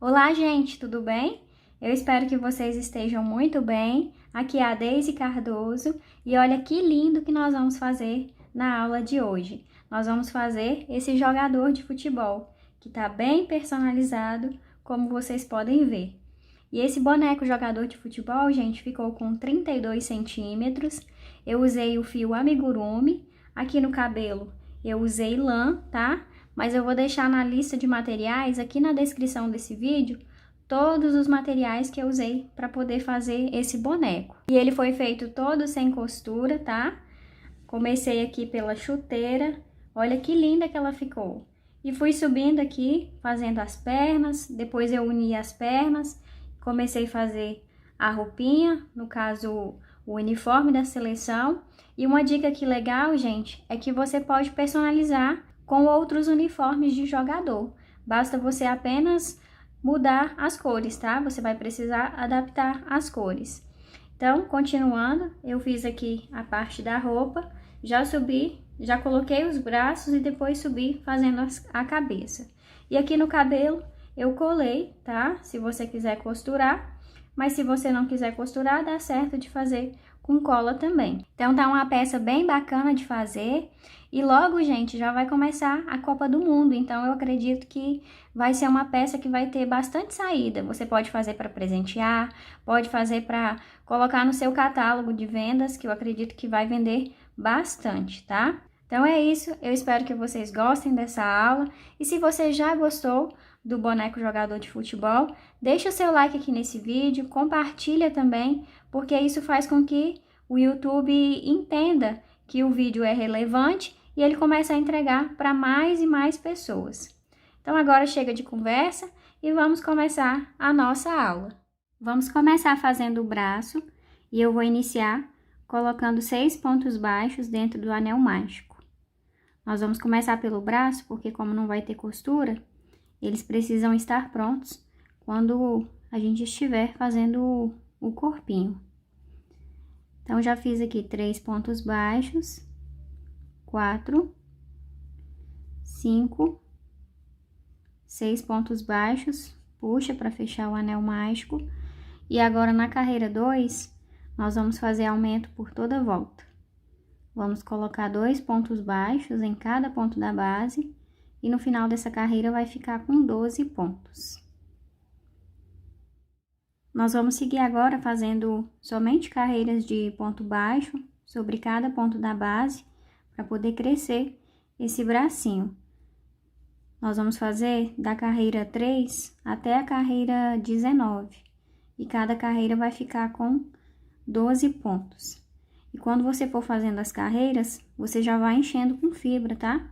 Olá, gente, tudo bem? Eu espero que vocês estejam muito bem. Aqui é a Deise Cardoso e olha que lindo que nós vamos fazer na aula de hoje. Nós vamos fazer esse jogador de futebol, que está bem personalizado, como vocês podem ver. E esse boneco jogador de futebol, gente, ficou com 32 centímetros. Eu usei o fio amigurumi. Aqui no cabelo eu usei lã, tá? Mas eu vou deixar na lista de materiais, aqui na descrição desse vídeo, todos os materiais que eu usei para poder fazer esse boneco. E ele foi feito todo sem costura, tá? Comecei aqui pela chuteira, olha que linda que ela ficou. E fui subindo aqui, fazendo as pernas, depois eu uni as pernas, comecei a fazer a roupinha, no caso o uniforme da seleção. E uma dica aqui legal, gente, é que você pode personalizar com outros uniformes de jogador. Basta você apenas mudar as cores, tá? Você vai precisar adaptar as cores. Então, continuando, eu fiz aqui a parte da roupa, já subi, já coloquei os braços e depois subi fazendo a cabeça. E aqui no cabelo eu colei, tá? Se você quiser costurar, mas se você não quiser costurar, dá certo de fazer com cola também. Então, tá uma peça bem bacana de fazer. E logo, gente, já vai começar a Copa do Mundo, então eu acredito que vai ser uma peça que vai ter bastante saída. Você pode fazer para presentear, pode fazer para colocar no seu catálogo de vendas, que eu acredito que vai vender bastante, tá? Então é isso, eu espero que vocês gostem dessa aula. E se você já gostou do boneco jogador de futebol, deixa o seu like aqui nesse vídeo, compartilha também, porque isso faz com que o YouTube entenda que o vídeo é relevante e ele começa a entregar para mais e mais pessoas. Então agora chega de conversa e vamos começar a nossa aula. Vamos começar fazendo o braço e eu vou iniciar colocando 6 pontos baixos dentro do anel mágico. Nós vamos começar pelo braço porque como não vai ter costura, eles precisam estar prontos quando a gente estiver fazendo o corpinho. Então, já fiz aqui 3 pontos baixos, 4, 5, 6 pontos baixos, puxa para fechar o anel mágico. E agora, na carreira 2, nós vamos fazer aumento por toda a volta. Vamos colocar 2 pontos baixos em cada ponto da base e no final dessa carreira vai ficar com 12 pontos. Nós vamos seguir agora fazendo somente carreiras de ponto baixo sobre cada ponto da base para poder crescer esse bracinho. Nós vamos fazer da carreira 3 até a carreira 19 e cada carreira vai ficar com 12 pontos. E quando você for fazendo as carreiras, você já vai enchendo com fibra, tá?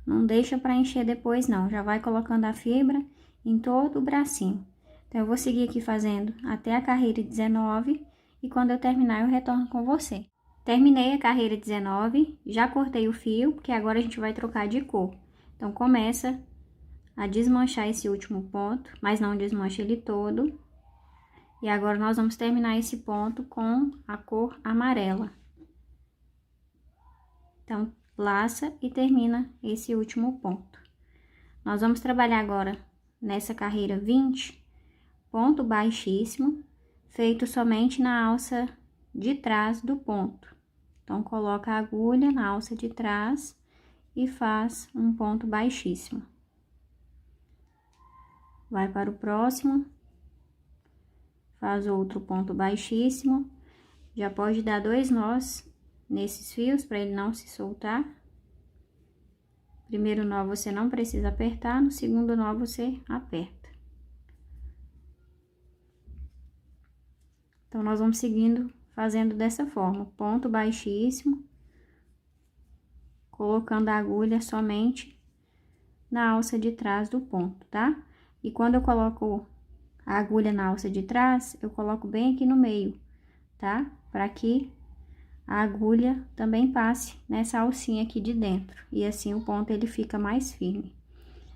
Não deixa para encher depois não, já vai colocando a fibra em todo o bracinho. Então, eu vou seguir aqui fazendo até a carreira 19 e quando eu terminar eu retorno com você. Terminei a carreira 19, já cortei o fio, porque agora a gente vai trocar de cor. Então, começa a desmanchar esse último ponto, mas não desmancha ele todo. E agora nós vamos terminar esse ponto com a cor amarela. Então, laça e termina esse último ponto. Nós vamos trabalhar agora nessa carreira 20, ponto baixíssimo, feito somente na alça de trás do ponto. Então, coloca a agulha na alça de trás e faz um ponto baixíssimo. Vai para o próximo, faz outro ponto baixíssimo, já pode dar 2 nós nesses fios para ele não se soltar. Primeiro nó você não precisa apertar, no segundo nó você aperta. Então, nós vamos seguindo, fazendo dessa forma, ponto baixíssimo, colocando a agulha somente na alça de trás do ponto, tá? E quando eu coloco a agulha na alça de trás, eu coloco bem aqui no meio, tá? Para que a agulha também passe nessa alcinha aqui de dentro, e assim o ponto ele fica mais firme.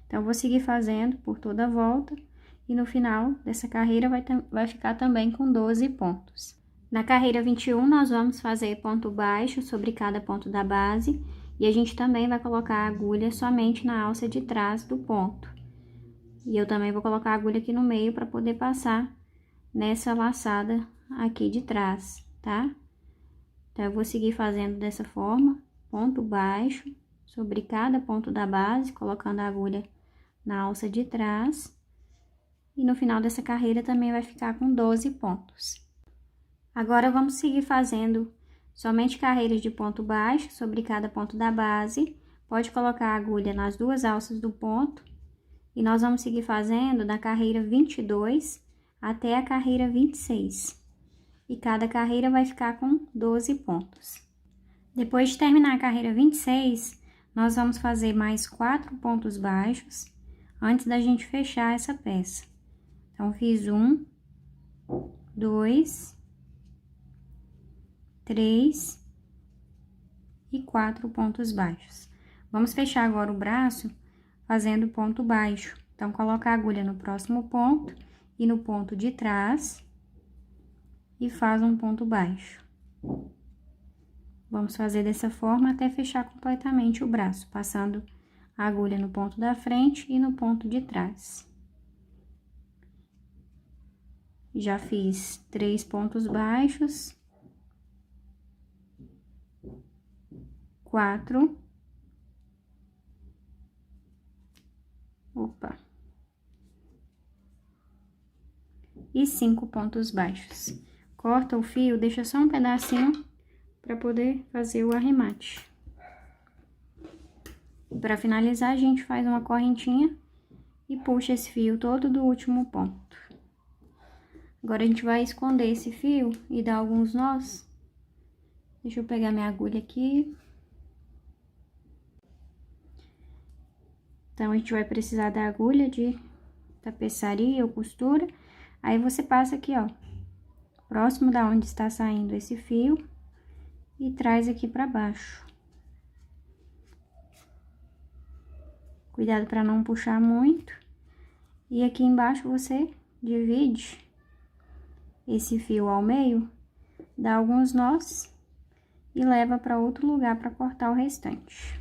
Então, eu vou seguir fazendo por toda a volta. E no final dessa carreira vai ficar também com 12 pontos. Na carreira 21, nós vamos fazer ponto baixo sobre cada ponto da base. E a gente também vai colocar a agulha somente na alça de trás do ponto. E eu também vou colocar a agulha aqui no meio para poder passar nessa laçada aqui de trás, tá? Então, eu vou seguir fazendo dessa forma, ponto baixo sobre cada ponto da base, colocando a agulha na alça de trás. E no final dessa carreira também vai ficar com 12 pontos. Agora, vamos seguir fazendo somente carreiras de ponto baixo sobre cada ponto da base. Pode colocar a agulha nas duas alças do ponto. E nós vamos seguir fazendo da carreira 22 até a carreira 26. E cada carreira vai ficar com 12 pontos. Depois de terminar a carreira 26, nós vamos fazer mais 4 pontos baixos antes da gente fechar essa peça. Então, fiz 1, 2, 3 e 4 pontos baixos. Vamos fechar agora o braço fazendo ponto baixo. Então, coloca a agulha no próximo ponto e no ponto de trás e faz um ponto baixo. Vamos fazer dessa forma até fechar completamente o braço, passando a agulha no ponto da frente e no ponto de trás. Já fiz 3 pontos baixos, 4, e 5 pontos baixos. Corta o fio, deixa só um pedacinho para poder fazer o arremate. Para finalizar, a gente faz uma correntinha e puxa esse fio todo do último ponto. Agora, a gente vai esconder esse fio e dar alguns nós. Deixa eu pegar minha agulha aqui. Então, a gente vai precisar da agulha de tapeçaria ou costura. Aí, você passa aqui, ó, próximo da onde está saindo esse fio e traz aqui pra baixo. Cuidado para não puxar muito. E aqui embaixo você divide esse fio ao meio, dá alguns nós e leva para outro lugar para cortar o restante.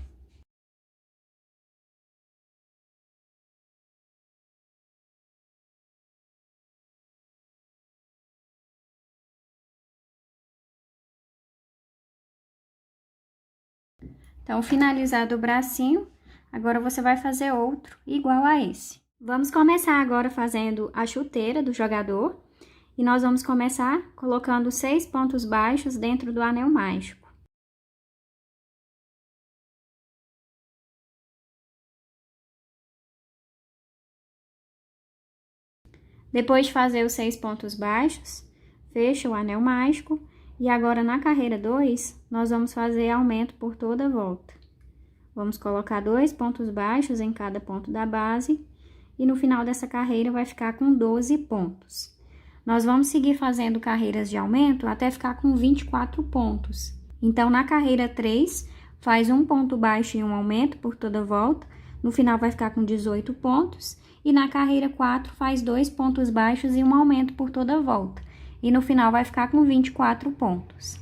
Então, finalizado o bracinho, agora você vai fazer outro igual a esse. Vamos começar agora fazendo a chuteira do jogador. E nós vamos começar colocando 6 pontos baixos dentro do anel mágico. Depois de fazer os 6 pontos baixos, fecha o anel mágico. E agora, na carreira 2, nós vamos fazer aumento por toda a volta. Vamos colocar 2 pontos baixos em cada ponto da base. E no final dessa carreira vai ficar com 12 pontos. Nós vamos seguir fazendo carreiras de aumento até ficar com 24 pontos. Então, na carreira 3, faz um ponto baixo e um aumento por toda a volta. No final, vai ficar com 18 pontos. E na carreira 4, faz 2 pontos baixos e um aumento por toda a volta. E no final, vai ficar com 24 pontos.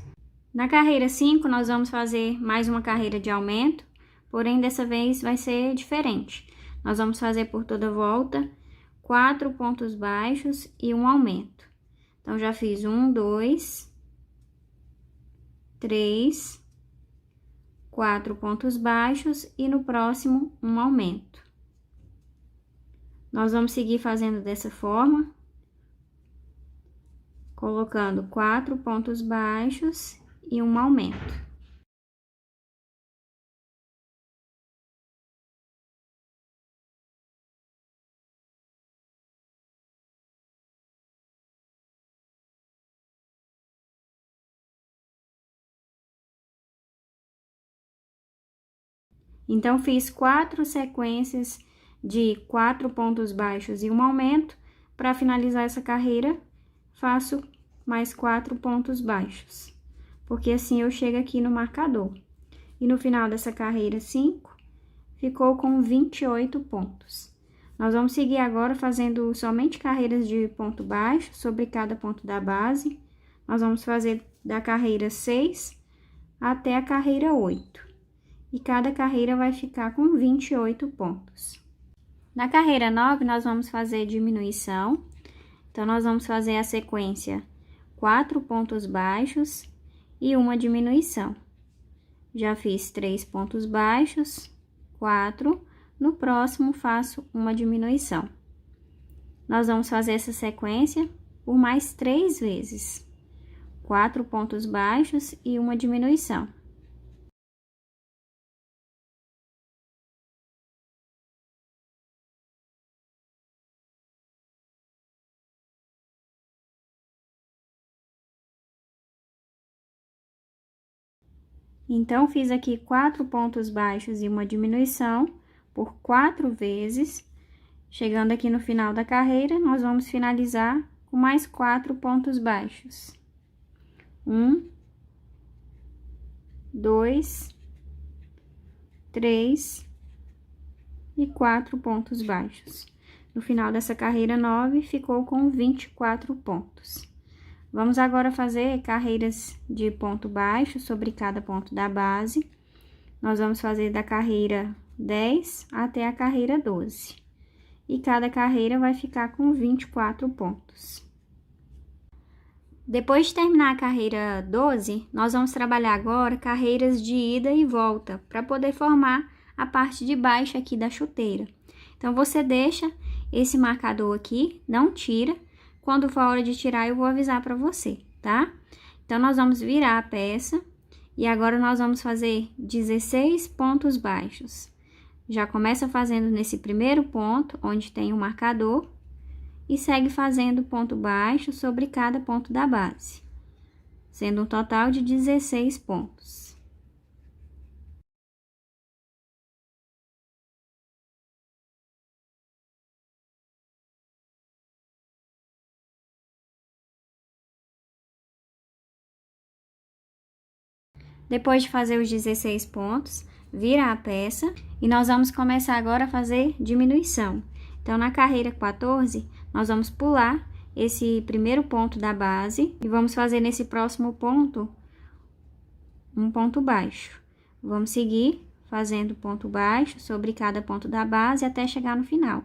Na carreira 5, nós vamos fazer mais uma carreira de aumento. Porém, dessa vez, vai ser diferente. Nós vamos fazer por toda a volta 4 pontos baixos e um aumento. Então, já fiz 1, 2, 3, 4 pontos baixos e no próximo um aumento. Nós vamos seguir fazendo dessa forma, colocando 4 pontos baixos e um aumento. Então, fiz 4 sequências de 4 pontos baixos e um aumento. Para finalizar essa carreira, faço mais 4 pontos baixos, porque assim eu chego aqui no marcador. E no final dessa carreira 5, ficou com 28 pontos. Nós vamos seguir agora fazendo somente carreiras de ponto baixo sobre cada ponto da base. Nós vamos fazer da carreira 6 até a carreira 8. E cada carreira vai ficar com 28 pontos. Na carreira 9, nós vamos fazer diminuição. Então, nós vamos fazer a sequência 4 pontos baixos e uma diminuição. Já fiz 3 pontos baixos, 4. No próximo, faço uma diminuição. Nós vamos fazer essa sequência por mais 3 vezes. 4 pontos baixos e uma diminuição. Então, fiz aqui 4 pontos baixos e uma diminuição por 4 vezes. Chegando aqui no final da carreira, nós vamos finalizar com mais 4 pontos baixos. 1, 2, 3 e 4 pontos baixos. No final dessa carreira 9, ficou com 24 pontos. Vamos agora fazer carreiras de ponto baixo sobre cada ponto da base. Nós vamos fazer da carreira 10 até a carreira 12. E cada carreira vai ficar com 24 pontos. Depois de terminar a carreira 12, nós vamos trabalhar agora carreiras de ida e volta, para poder formar a parte de baixo aqui da chuteira. Então, você deixa esse marcador aqui, não tira. Quando for a hora de tirar, eu vou avisar para você, tá? Então, nós vamos virar a peça e agora nós vamos fazer 16 pontos baixos. Já começa fazendo nesse primeiro ponto, onde tem o marcador, e segue fazendo ponto baixo sobre cada ponto da base, sendo um total de 16 pontos. Depois de fazer os 16 pontos, vira a peça e nós vamos começar agora a fazer diminuição. Então, na carreira 14, nós vamos pular esse primeiro ponto da base e vamos fazer nesse próximo ponto um ponto baixo. Vamos seguir fazendo ponto baixo sobre cada ponto da base até chegar no final.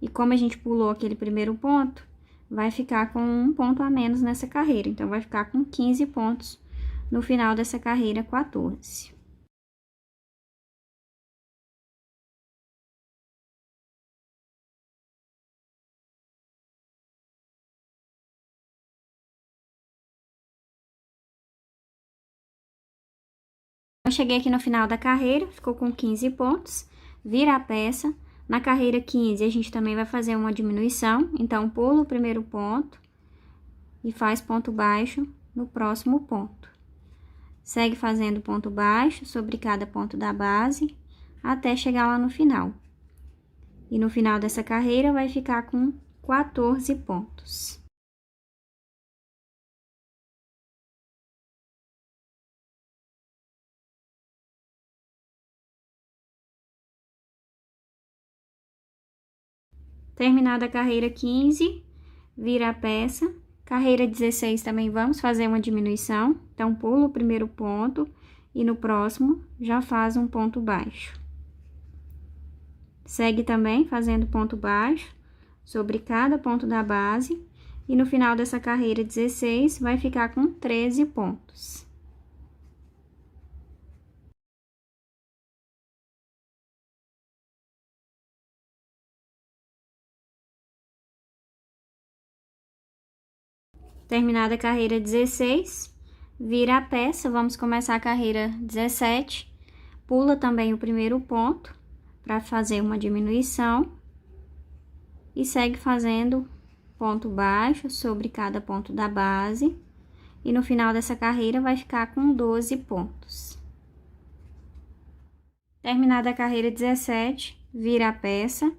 E como a gente pulou aquele primeiro ponto, vai ficar com um ponto a menos nessa carreira. Então, vai ficar com 15 pontos no final dessa carreira 14. Eu cheguei aqui no final da carreira, ficou com 15 pontos, vira a peça. Na carreira 15, a gente também vai fazer uma diminuição, então, pula o primeiro ponto e faz ponto baixo no próximo ponto. Segue fazendo ponto baixo sobre cada ponto da base, até chegar lá no final. E no final dessa carreira, vai ficar com 14 pontos. Terminada a carreira 15, vira a peça. Carreira 16 também vamos fazer uma diminuição. Então, pula o primeiro ponto e no próximo já faz um ponto baixo. Segue também fazendo ponto baixo sobre cada ponto da base. E no final dessa carreira 16 vai ficar com 13 pontos. Terminada a carreira 16, vira a peça, vamos começar a carreira 17, pula também o primeiro ponto para fazer uma diminuição e segue fazendo ponto baixo sobre cada ponto da base e no final dessa carreira vai ficar com 12 pontos. Terminada a carreira 17, vira a peça.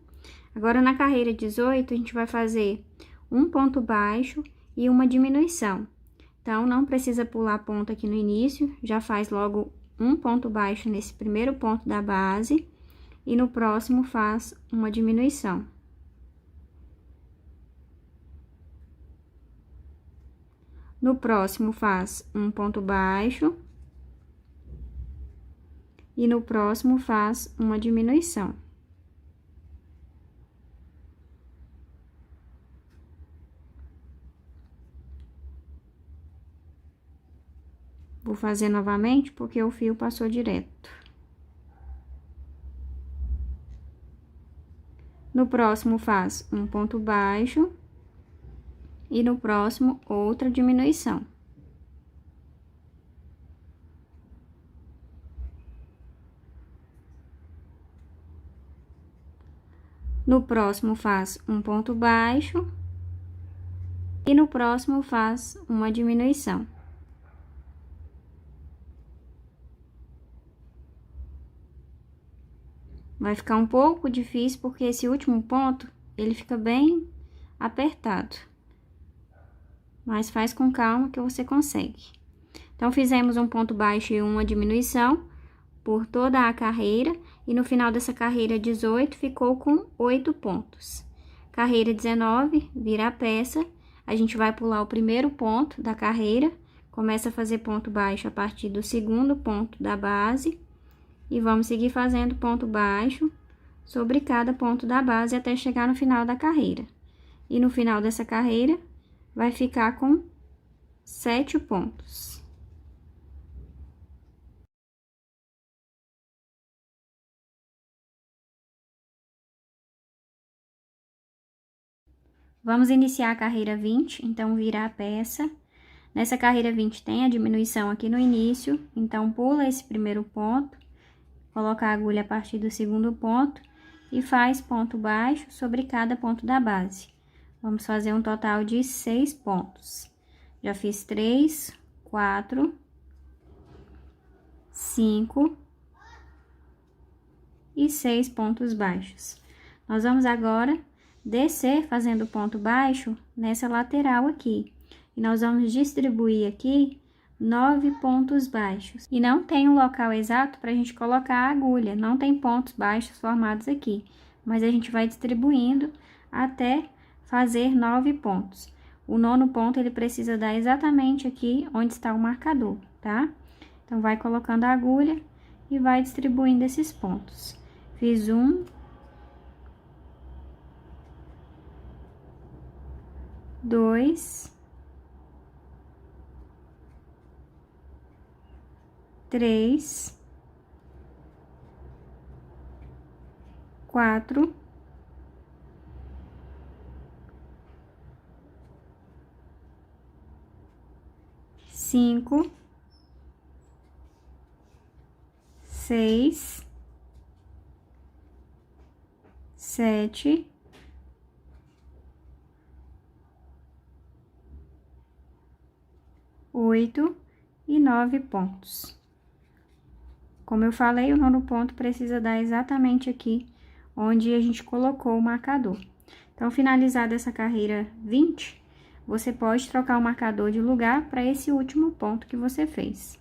Agora, na carreira 18, a gente vai fazer um ponto baixo e uma diminuição. Então, não precisa pular ponto aqui no início, já faz logo um ponto baixo nesse primeiro ponto da base e no próximo faz uma diminuição. No próximo faz um ponto baixo e no próximo faz uma diminuição. Vou fazer novamente porque o fio passou direto. No próximo, faz um ponto baixo e no próximo, outra diminuição. No próximo, faz um ponto baixo e no próximo, faz uma diminuição. Vai ficar um pouco difícil porque esse último ponto, ele fica bem apertado. Mas faz com calma que você consegue. Então, fizemos um ponto baixo e uma diminuição por toda a carreira. E no final dessa carreira 18, ficou com 8 pontos. Carreira 19, vira a peça. A gente vai pular o primeiro ponto da carreira. Começa a fazer ponto baixo a partir do segundo ponto da base. E vamos seguir fazendo ponto baixo sobre cada ponto da base até chegar no final da carreira. E no final dessa carreira, vai ficar com 7 pontos. Vamos iniciar a carreira 20, então virar a peça. Nessa carreira 20 tem a diminuição aqui no início, então pula esse primeiro ponto. Coloca a agulha a partir do segundo ponto e faz ponto baixo sobre cada ponto da base. Vamos fazer um total de 6 pontos. Já fiz 3, 4, 5 e 6 pontos baixos. Nós vamos agora descer fazendo ponto baixo nessa lateral aqui. E nós vamos distribuir aqui 9 pontos baixos. E não tem um local exato para a gente colocar a agulha, não tem pontos baixos formados aqui. Mas a gente vai distribuindo até fazer 9 pontos. O 9º ponto, ele precisa dar exatamente aqui onde está o marcador, tá? Então, vai colocando a agulha e vai distribuindo esses pontos. Fiz 1, 2, 3, 4, 5, 6, 7, 8 e 9 pontos. Como eu falei, o 9º ponto precisa dar exatamente aqui onde a gente colocou o marcador. Então, finalizada essa carreira 20, você pode trocar o marcador de lugar para esse último ponto que você fez.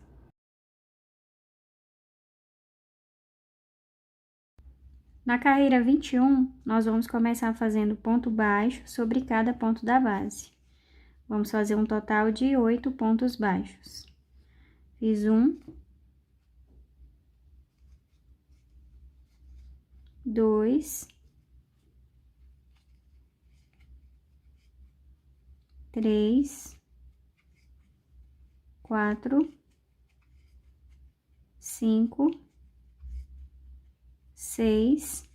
Na carreira 21, nós vamos começar fazendo ponto baixo sobre cada ponto da base. Vamos fazer um total de 8 pontos baixos. Fiz 1, 2, 3, 4, 5, 6,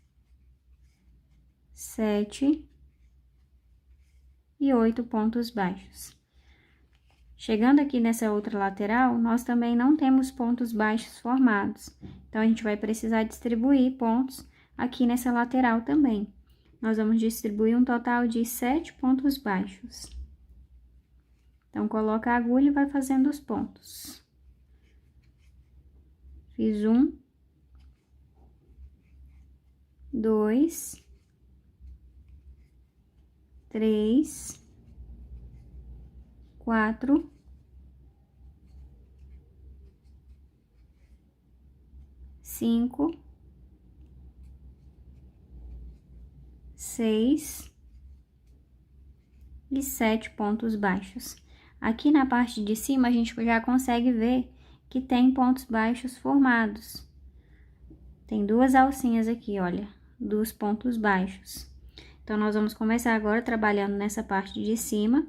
7 e 8 pontos baixos. Chegando aqui nessa outra lateral, nós também não temos pontos baixos formados. Então, a gente vai precisar distribuir pontos aqui nessa lateral também. Nós vamos distribuir um total de 7 pontos baixos. Então, coloca a agulha e vai fazendo os pontos. Fiz 1, 2, 3, 4, 5, 6 e 7 pontos baixos. Aqui na parte de cima, a gente já consegue ver que tem pontos baixos formados. Tem 2 alcinhas aqui, olha, dos pontos baixos. Então, nós vamos começar agora trabalhando nessa parte de cima.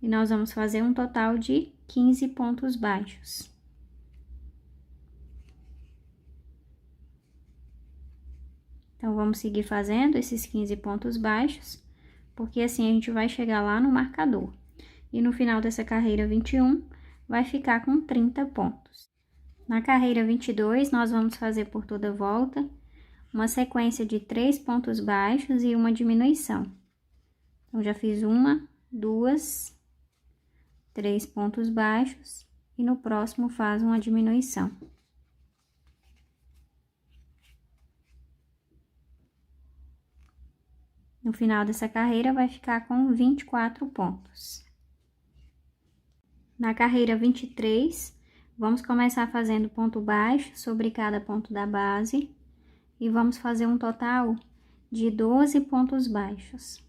E nós vamos fazer um total de 15 pontos baixos. Então, vamos seguir fazendo esses 15 pontos baixos, porque assim a gente vai chegar lá no marcador. E no final dessa carreira 21, vai ficar com 30 pontos. Na carreira 22, nós vamos fazer por toda a volta uma sequência de 3 pontos baixos e uma diminuição. Então, já fiz 1, 2, 3 pontos baixos e no próximo faz uma diminuição. No final dessa carreira, vai ficar com 24 pontos. Na carreira 23, vamos começar fazendo ponto baixo sobre cada ponto da base e vamos fazer um total de 12 pontos baixos.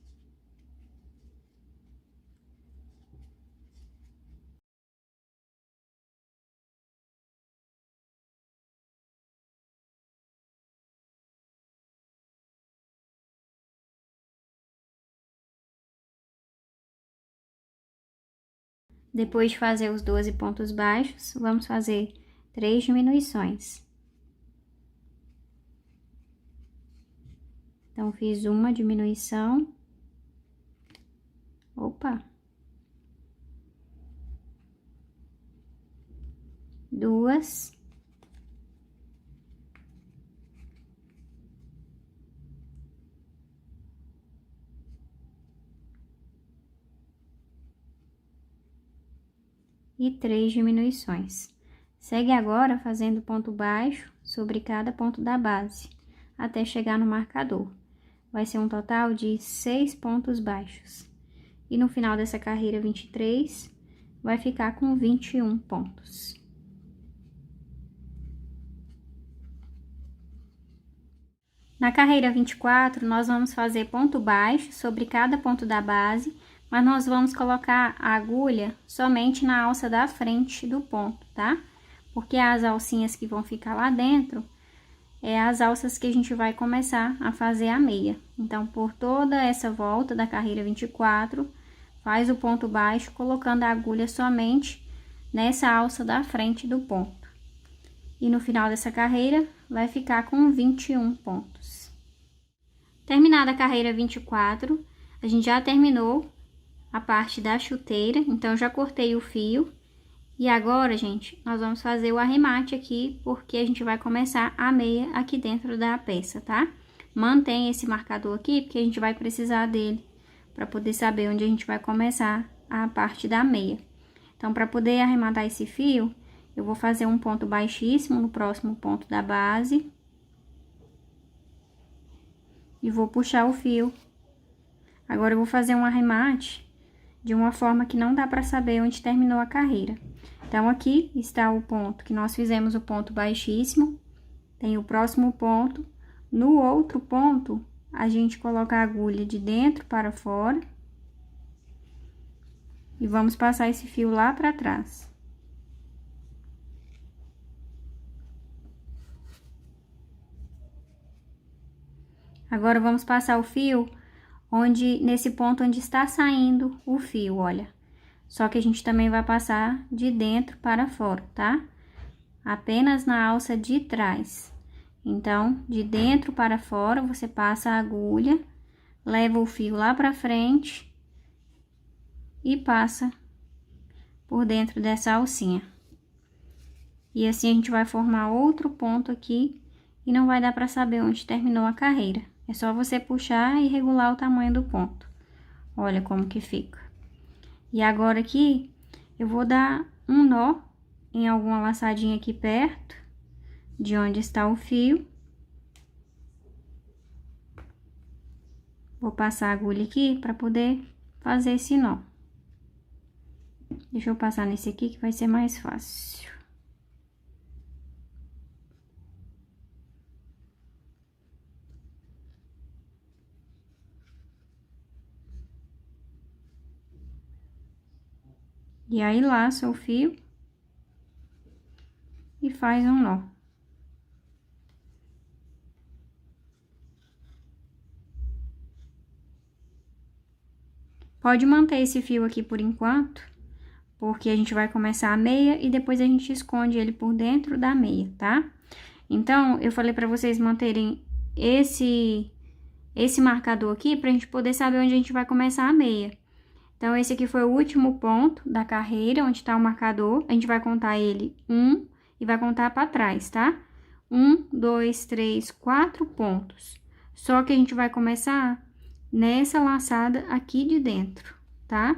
Depois de fazer os 12 pontos baixos, vamos fazer 3 diminuições. Então, fiz uma diminuição. Opa! 2. E 3 diminuições. Segue agora fazendo ponto baixo sobre cada ponto da base, até chegar no marcador. Vai ser um total de 6 pontos baixos. E no final dessa carreira 23, vai ficar com 21 pontos. Na carreira 24, nós vamos fazer ponto baixo sobre cada ponto da base, mas nós vamos colocar a agulha somente na alça da frente do ponto, tá? Porque as alcinhas que vão ficar lá dentro, é as alças que a gente vai começar a fazer a meia. Então, por toda essa volta da carreira 24, faz o ponto baixo colocando a agulha somente nessa alça da frente do ponto. E no final dessa carreira, vai ficar com 21 pontos. Terminada a carreira 24, a gente já terminou a parte da chuteira, então já cortei o fio. E agora, gente, nós vamos fazer o arremate aqui, porque a gente vai começar a meia aqui dentro da peça, tá? Mantém esse marcador aqui, porque a gente vai precisar dele para poder saber onde a gente vai começar a parte da meia. Então, para poder arrematar esse fio, eu vou fazer um ponto baixíssimo no próximo ponto da base. E vou puxar o fio. Agora, eu vou fazer um arremate de uma forma que não dá para saber onde terminou a carreira. Então, aqui está o ponto que nós fizemos o ponto baixíssimo. Tem o próximo ponto. No outro ponto, a gente coloca a agulha de dentro para fora. E vamos passar esse fio lá para trás. Agora, vamos passar o fio nesse ponto onde está saindo o fio, olha. Só que a gente também vai passar de dentro para fora, tá? Apenas na alça de trás. Então, de dentro para fora, você passa a agulha, leva o fio lá para frente e passa por dentro dessa alcinha. E assim a gente vai formar outro ponto aqui e não vai dar para saber onde terminou a carreira. É só você puxar e regular o tamanho do ponto. Olha como que fica. E agora aqui, eu vou dar um nó em alguma laçadinha aqui perto de onde está o fio. Vou passar a agulha aqui para poder fazer esse nó. Deixa eu passar nesse aqui que vai ser mais fácil. E aí, laça o fio e faz um nó. Pode manter esse fio aqui por enquanto, porque a gente vai começar a meia e depois a gente esconde ele por dentro da meia, tá? Então, eu falei pra vocês manterem esse marcador aqui pra gente poder saber onde a gente vai começar a meia. Então, esse aqui foi o último ponto da carreira, onde tá o marcador. A gente vai contar ele 1 e vai contar pra trás, tá? 1, 2, 3, 4 pontos. Só que a gente vai começar nessa laçada aqui de dentro, tá?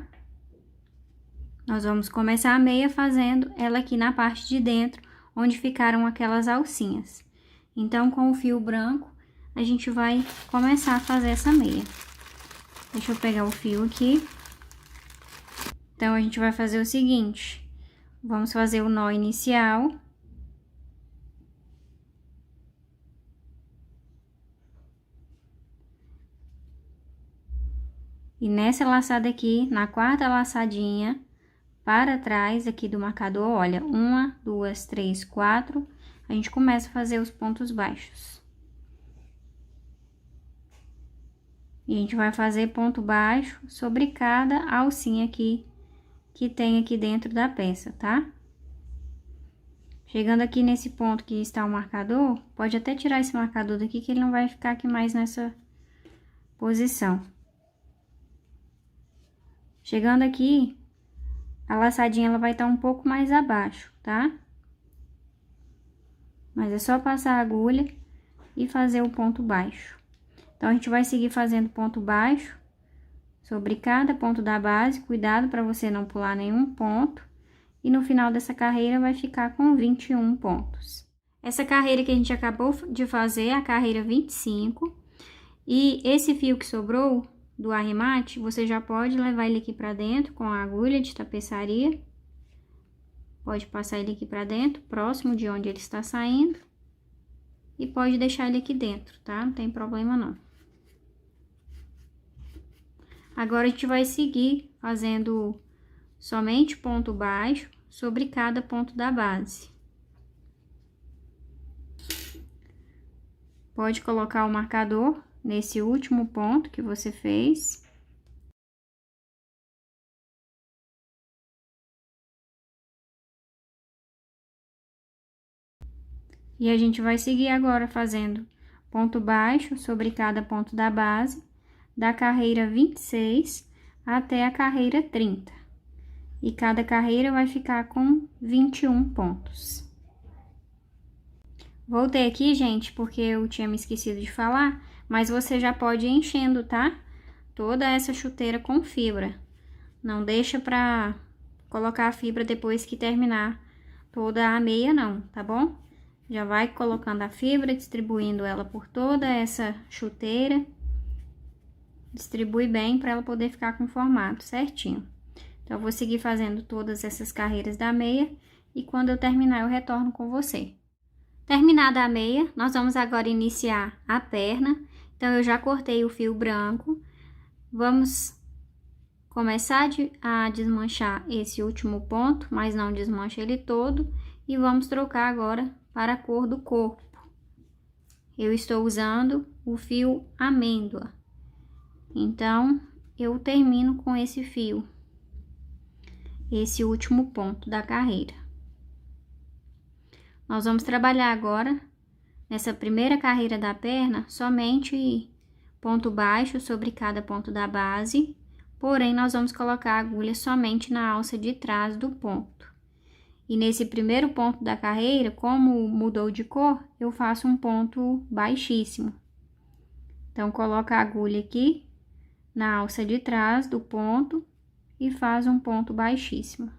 Nós vamos começar a meia fazendo ela aqui na parte de dentro, onde ficaram aquelas alcinhas. Então, com o fio branco, a gente vai começar a fazer essa meia. Deixa eu pegar o fio aqui. Então, a gente vai fazer o seguinte, vamos fazer o nó inicial. E nessa laçada aqui, na quarta laçadinha, para trás aqui do marcador, olha, 1, 2, 3, 4, a gente começa a fazer os pontos baixos. E a gente vai fazer ponto baixo sobre cada alcinha aqui, que tem aqui dentro da peça, tá? Chegando aqui nesse ponto que está o marcador, pode até tirar esse marcador daqui, que ele não vai ficar aqui mais nessa posição. Chegando aqui, a laçadinha ela vai estar um pouco mais abaixo, tá? Mas é só passar a agulha e fazer o ponto baixo. Então, a gente vai seguir fazendo ponto baixo sobre cada ponto da base. Cuidado para você não pular nenhum ponto. E no final dessa carreira vai ficar com 21 pontos. Essa carreira que a gente acabou de fazer é a carreira 25. E esse fio que sobrou do arremate, você já pode levar ele aqui para dentro com a agulha de tapeçaria. Pode passar ele aqui para dentro, próximo de onde ele está saindo. E pode deixar ele aqui dentro, tá? Não tem problema não. Agora, a gente vai seguir fazendo somente ponto baixo sobre cada ponto da base. Pode colocar o marcador nesse último ponto que você fez. E a gente vai seguir agora fazendo ponto baixo sobre cada ponto da base, da carreira 26 até a carreira 30. E cada carreira vai ficar com 21 pontos. Voltei aqui, gente, porque eu tinha me esquecido de falar, mas você já pode ir enchendo, tá? Toda essa chuteira com fibra. Não deixa pra colocar a fibra depois que terminar toda a meia, não, tá bom? Já vai colocando a fibra, distribuindo ela por toda essa chuteira. Distribui bem para ela poder ficar com o formato certinho. Então, eu vou seguir fazendo todas essas carreiras da meia e quando eu terminar eu retorno com você. Terminada a meia, nós vamos agora iniciar a perna. Então, eu já cortei o fio branco. Vamos começar a desmanchar esse último ponto, mas não desmancha ele todo. E vamos trocar agora para a cor do corpo. Eu estou usando o fio amêndoa. Então, eu termino com esse fio, esse último ponto da carreira. Nós vamos trabalhar agora, nessa primeira carreira da perna, somente ponto baixo sobre cada ponto da base, porém, nós vamos colocar a agulha somente na alça de trás do ponto. E nesse primeiro ponto da carreira, como mudou de cor, eu faço um ponto baixíssimo. Então, coloca a agulha aqui na alça de trás do ponto e faz um ponto baixíssimo.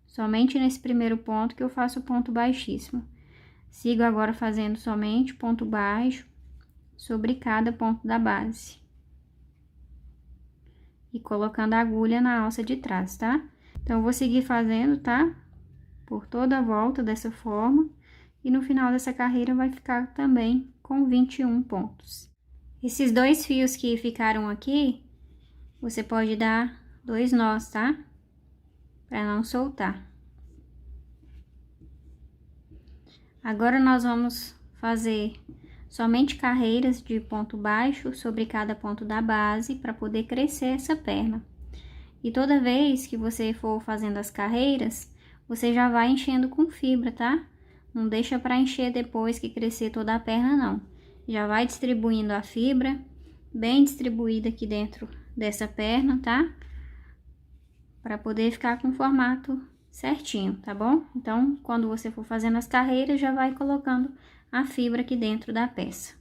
Somente nesse primeiro ponto que eu faço o ponto baixíssimo. Sigo agora fazendo somente ponto baixo sobre cada ponto da base. E colocando a agulha na alça de trás, tá? Então, eu vou seguir fazendo, tá? Por toda a volta dessa forma. E no final dessa carreira vai ficar também com 21 pontos. Esses dois fios que ficaram aqui, você pode dar 2 nós, tá? Para não soltar. Agora, nós vamos fazer somente carreiras de ponto baixo sobre cada ponto da base para poder crescer essa perna. E toda vez que você for fazendo as carreiras, você já vai enchendo com fibra, tá? Não deixa para encher depois que crescer toda a perna, não. Já vai distribuindo a fibra, bem distribuída aqui dentro dessa perna, tá? Para poder ficar com o formato certinho, tá bom? Então, quando você for fazendo as carreiras, já vai colocando a fibra aqui dentro da peça.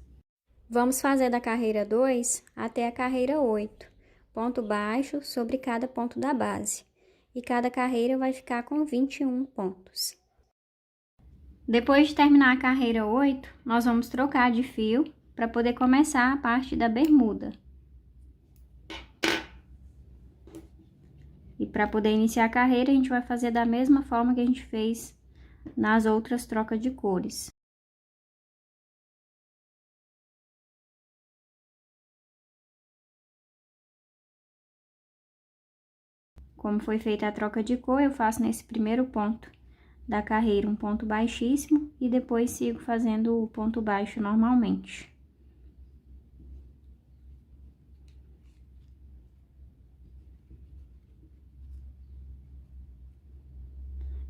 Vamos fazer da carreira 2 até a carreira 8, ponto baixo sobre cada ponto da base. E cada carreira vai ficar com 21 pontos. Depois de terminar a carreira 8, nós vamos trocar de fio para poder começar a parte da bermuda. E para poder iniciar a carreira, a gente vai fazer da mesma forma que a gente fez nas outras trocas de cores. Como foi feita a troca de cor, eu faço nesse primeiro ponto da carreira um ponto baixíssimo e depois sigo fazendo o ponto baixo normalmente.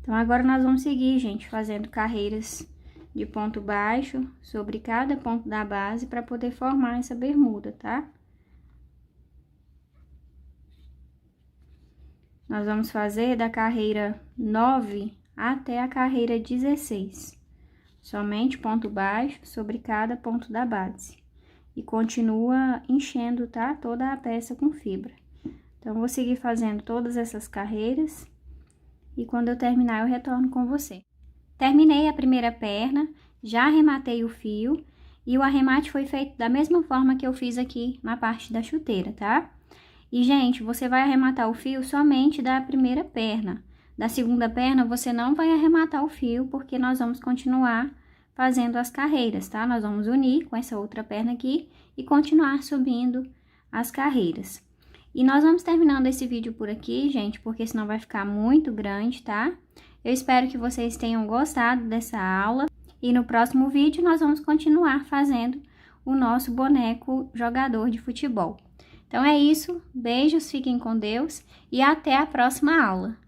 Então, agora nós vamos seguir, gente, fazendo carreiras de ponto baixo sobre cada ponto da base para poder formar essa bermuda, tá? Nós vamos fazer da carreira 9 até a carreira 16. Somente ponto baixo sobre cada ponto da base. E continua enchendo, tá? Toda a peça com fibra. Então, vou seguir fazendo todas essas carreiras. E quando eu terminar, eu retorno com você. Terminei a primeira perna, já arrematei o fio. E o arremate foi feito da mesma forma que eu fiz aqui na parte da chuteira, tá? E, gente, você vai arrematar o fio somente da primeira perna. Da segunda perna, você não vai arrematar o fio, porque nós vamos continuar fazendo as carreiras, tá? Nós vamos unir com essa outra perna aqui e continuar subindo as carreiras. E nós vamos terminando esse vídeo por aqui, gente, porque senão vai ficar muito grande, tá? Eu espero que vocês tenham gostado dessa aula. E no próximo vídeo, nós vamos continuar fazendo o nosso boneco jogador de futebol. Então, é isso. Beijos, fiquem com Deus e até a próxima aula.